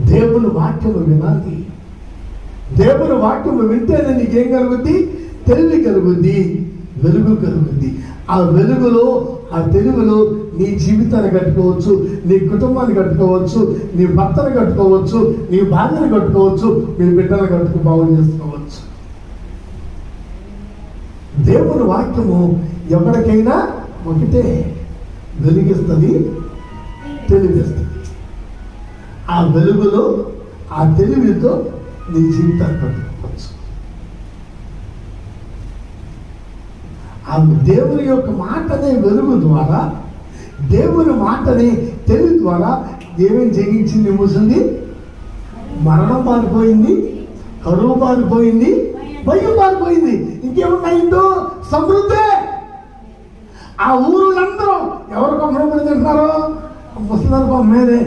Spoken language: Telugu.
దేవుని వాక్యము వినాలి. దేవుని వాక్యము వింటేనే నీకేం కలుగుద్ది? తెలివి కలుగుద్ది, వెలుగు కలుగుద్ది. ఆ వెలుగులో, ఆ తెలుగులో నీ జీవితాన్ని కట్టుకోవచ్చు, నీ కుటుంబాన్ని కట్టుకోవచ్చు, నీ భర్తను కట్టుకోవచ్చు, నీ భార్యను కట్టుకోవచ్చు, నీ బిడ్డను బాగు చేసుకోవచ్చు. దేవుని వాక్యము ఎవరికైనా ఒకటే, వెలిగిస్తుంది, తెలివిస్తుంది. ఆ వెలుగులో, ఆ తెలివితో నీ జీవితాన్ని కట్టుకోవచ్చు. ఆ దేవుని యొక్క మాటనే వెలుగు ద్వారా, దేవుని మాటని తెలివి ద్వారా ఏమేం జయించింది? ముసింది, మరణం పారిపోయింది, కరువు పారిపోయింది, భయం పారిపోయింది. ఇంకేమున్నాయిందో? సమృద్ధి. ఆ ఊరులందరూ ఎవరు కొంపడి తింటున్నారో? ముసలి మీదే.